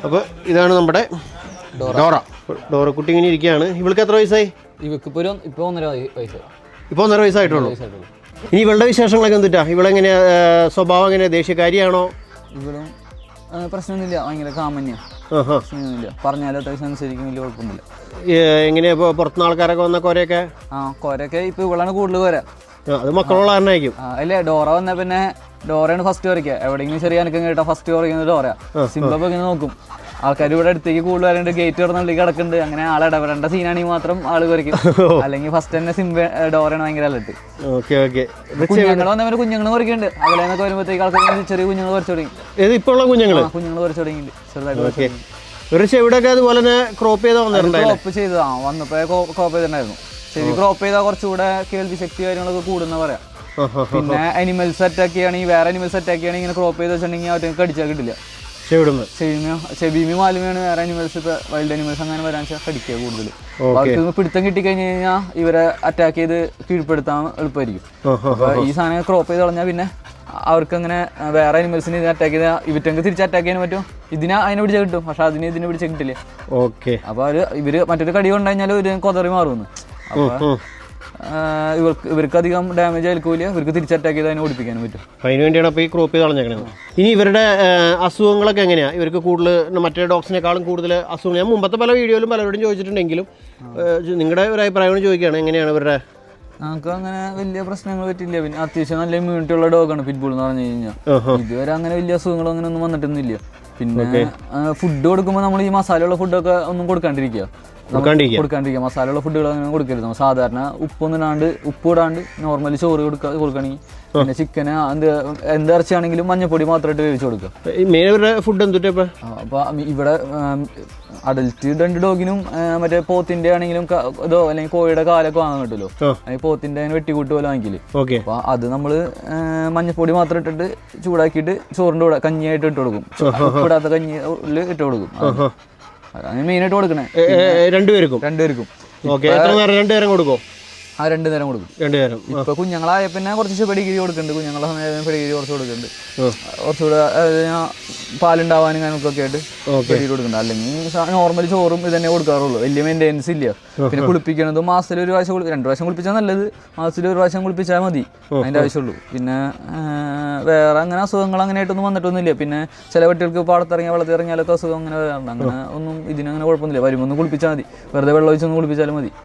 അപ്പോൾ ഇതാണ് നമ്മുടെ ഡോറ കുട്ടി ഇങ്ങനെ ഇരിക്കുകയാണ്. ഇവൾക്ക് എത്ര വയസ്സായി? ഇവക്ക് ഇപ്പോൾ 1.5 വയസ്സായി. ഇപ്പോൾ 1.5 വയസ്സായിട്ടുള്ളൂ. ഇനി ഇവളുടെ വിശേഷങ്ങളൊക്കെ എന്തിട്ടാ? ഇവളെങ്ങനെ സ്വഭാവം എങ്ങനെ, ദേഷ്യക്കാരിയാണോ? ഇവളും പ്രശ്നമൊന്നുമില്ല, ഭയങ്കര കാമന്യ, പ്രശ്നമൊന്നുമില്ല, പറഞ്ഞാലും അത്യാവശ്യം അനുസരിക്കും, വലിയ കുഴപ്പമൊന്നുമില്ല. എങ്ങനെയാ ഇപ്പോൾ പുറത്തുനിന്ന് ആൾക്കാരൊക്കെ വന്ന കൊരയൊക്കെ? കൊരയൊക്കെ ഇപ്പോൾ ഇവളാണ് കൂടുതൽ കൊര. അത് മക്കളുള്ള കാരണമായിരിക്കും. അല്ലേ, ഡോറ വന്ന പിന്നെ ഡോറയാണ് ഫസ്റ്റ് കുറയ്ക്കുക. എവിടെയെങ്കിലും ചെറിയ അനക്കം കേട്ടാൽ ഫസ്റ്റ് കുറയ്ക്കുന്നത് ഡോറ. സിംബൊക്കെ ഇങ്ങനെ നോക്കും. ആൾക്കാർ ഇവിടെ അടുത്തേക്ക് കൂടുതൽ വരേണ്ട, ഗേറ്റ് തുറന്നുള്ളിൽ കിടക്കുന്നുണ്ട്, അങ്ങനെ ആളെ ഇടപെടേണ്ട സീനാണെങ്കിൽ മാത്രം ആള് കുറയ്ക്കും. അല്ലെങ്കിൽ ഫസ്റ്റ് തന്നെ ഡോറയാണ് ഭയങ്കര അലട്ട്. കുഞ്ഞുങ്ങൾ വന്നവര് കുഞ്ഞുങ്ങൾ കുറയ്ക്കുന്നുണ്ട്. അകലേന്നൊക്കെ വരുമ്പോഴത്തേക്ക് ആൾക്കാർ ചെറിയ കുഞ്ഞുങ്ങൾ കുറച്ച് തുടങ്ങി. കുഞ്ഞുങ്ങൾ കുറച്ച് തുടങ്ങിയിട്ടുണ്ട് ചെറുതായിട്ട്. അതുപോലെ തന്നെ ക്രോപ്പ് ചെയ്തതാ, വന്നപ്പോ ക്രോപ്പ് ചെയ്തിട്ടുണ്ടായിരുന്നു. ചെവി ക്രോപ്പ് ചെയ്താൽ കുറച്ചുകൂടെ കേൾവി ശക്തി കാര്യങ്ങളൊക്കെ കൂടുന്ന പറയാം. പിന്നെ അനിമൽസ് അറ്റാക്ക് ചെയ്യുകയാണെങ്കിൽ, വേറെ അനിമൽസ് അറ്റാക്ക് ചെയ്യുകയാണെങ്കിൽ ഇങ്ങനെ ക്രോപ്പ് ചെയ്ത് വെച്ചിട്ടുണ്ടെങ്കിൽ അവർക്ക് കടിച്ചാൽ കിട്ടില്ല. ചെവിമി മാലുമയാണ് വേറെ അനിമൽസ്, ഇപ്പൊ വൈൽഡ് അനിമൽസ് അങ്ങനെ വരാൻ വെച്ചാൽ കടിക്കുക കൂടുതൽ. അവർക്ക് പിടുത്തം കിട്ടിക്കഴിഞ്ഞ് കഴിഞ്ഞാൽ ഇവരെ അറ്റാക്ക് ചെയ്ത് കീഴ്പ്പെടുത്താൻ എളുപ്പമായിരിക്കും. അപ്പൊ ഈ സാധനം ക്രോപ്പ് ചെയ്ത് കളഞ്ഞാൽ പിന്നെ അവർക്ക് അങ്ങനെ വേറെ അനിമൽസിന് ഇതിനെ അറ്റാക്ക് ചെയ്താൽ ഇവറ്റങ്ങൾക്ക് തിരിച്ച് അറ്റാക്ക് ചെയ്യാൻ പറ്റും. അതിനെ പിടിച്ചാൽ കിട്ടും, പക്ഷെ ഇതിനെ പിടിച്ചാൽ കിട്ടില്ല. അപ്പൊ ഇവര് മറ്റൊരു കടി കൊണ്ടു കഴിഞ്ഞാൽ ഒരു കൊതറി മാറുന്നു. അപ്പൊ ഇവർക്ക് അധികം ഡാമേജ് ആയിരിക്കില്ല, ഇവർക്ക് തിരിച്ച് അറ്റാക്ക് ചെയ്ത് അതിനെ ഓടിപ്പിക്കാനും പറ്റും. അതിന് വേണ്ടിയാണ് അപ്പോൾ ഈ ക്രോപ്പ് ചെയ്ത് കളഞ്ഞേക്കണത്. ഇനി ഇവരുടെ അസുഖങ്ങളൊക്കെ എങ്ങനെയാണ്? ഇവർക്ക് കൂടുതൽ മറ്റേ ഡോഗ്സിനേക്കാളും കൂടുതൽ അസുഖങ്ങൾ ഞാൻ മുമ്പത്തെ പല വീഡിയോയിലും പലരോടും ചോദിച്ചിട്ടുണ്ടെങ്കിലും നിങ്ങളുടെ ഒരു അഭിപ്രായം ചോദിക്കുകയാണ്, എങ്ങനെയാണ് ഇവരുടെ? നമുക്ക് അങ്ങനെ വലിയ പ്രശ്നങ്ങൾ പറ്റില്ല. പിന്നെ അത്യാവശ്യം നല്ല ഇമ്മ്യൂണിറ്റി ഉള്ള ഡോഗാണ് പിറ്റ്ബുൾ എന്ന് പറഞ്ഞു കഴിഞ്ഞാൽ. ഇതുവരെ അങ്ങനെ വലിയ അസുഖങ്ങളോ അങ്ങനെ ഒന്നും വന്നിട്ടൊന്നുമില്ല. പിന്നെ ഫുഡ് കൊടുക്കുമ്പോൾ നമ്മൾ ഈ മസാലയുള്ള ഫുഡൊക്കെ ഒന്നും കൊടുക്കാണ്ടിരിക്കുക. മസാലയുള്ള ഫുഡുകൾ അങ്ങനെ കൊടുക്കരുത്. സാധാരണ ഉപ്പ് ഇടാണ്ട് നോർമലി ചോറ് കൊടുക്കുകയാണെങ്കിൽ, പിന്നെ ചിക്കന് എന്ത് ഇറച്ചിയാണെങ്കിലും മഞ്ഞപ്പൊടി മാത്രമായിട്ട് വേവിച്ച് കൊടുക്കുക. ഫുഡ് എന്തുട്ടാ? അപ്പൊ ഇവിടെ അഡൽറ്റ് 2 ഡോഗിനും മറ്റേ പോത്തിന്റെ ആണെങ്കിലും ഇതോ അല്ലെങ്കിൽ കോഴിയുടെ കാലൊക്കെ വാങ്ങാൻ കിട്ടുമല്ലോ, അല്ലെങ്കിൽ പോത്തിന്റെ അതിന് വെട്ടിക്കൂട്ട് പോലെ വാങ്ങിക്കില്ലേ. അപ്പൊ അത് നമ്മള് മഞ്ഞപ്പൊടി മാത്രം ഇട്ടിട്ട് ചൂടാക്കിയിട്ട് ചോറിന്റെ കൂടെ കഞ്ഞിയായിട്ട് ഇട്ട് കൊടുക്കും. ഉപ്പിടാത്ത കഞ്ഞിയിൽ ഇട്ട് കൊടുക്കും. അതാണ് മെയിനായിട്ട് കൊടുക്കണേ. രണ്ടുപേർക്കും രണ്ടുപേരും കൊടുക്കും. 2 നേരം കൊടുക്കും. 2 നേരം. ഇപ്പൊ കുഞ്ഞുങ്ങളായ പിന്നെ കുറച്ച് പെഡിഗ്രി കൊടുക്കുന്നുണ്ട്. കുഞ്ഞുങ്ങളെ സമയത്ത് പെഡിഗ്രി കുറച്ച് കൊടുക്കുന്നുണ്ട്. കുറച്ചുകൂടെ പാലുണ്ടാവാനും കാര്യങ്ങളൊക്കെ ആയിട്ട് പെഡിഗ്രി കൊടുക്കുന്നുണ്ട്. അല്ലെങ്കിൽ നോർമലി ചോറും ഇത് തന്നെ കൊടുക്കാറുള്ളൂ. വലിയ മെയിൻ്റെനൻസ് ഇല്ല. പിന്നെ കുളിപ്പിക്കണതും മാസത്തിൽ 1 പ്രാവശ്യം 2 പ്രാവശ്യം കുളിപ്പിച്ചാൽ നല്ലത്. മാസത്തിൽ 1 പ്രാവശ്യം കുളിപ്പിച്ചാൽ മതി, അതിൻ്റെ ആവശ്യമുള്ളൂ. പിന്നെ വേറെ അങ്ങനെ അസുഖങ്ങൾ അങ്ങനെ ആയിട്ടൊന്നും വന്നിട്ടൊന്നുമില്ല. പിന്നെ ചില കുട്ടികൾക്ക് വെള്ളത്തിൽ ഇറങ്ങിയാലൊക്കെ അസുഖം അങ്ങനെ വരാറുണ്ട്. അങ്ങനെ ഒന്നും ഇതിനങ്ങനെ കുഴപ്പമൊന്നുമില്ല. വരുമ്പോൾ ഒന്ന് കുളിപ്പിച്ചാൽ മതി, വെറുതെ വെള്ളം ഒഴിച്ചൊന്ന് കുളിപ്പിച്ചാലും മതി.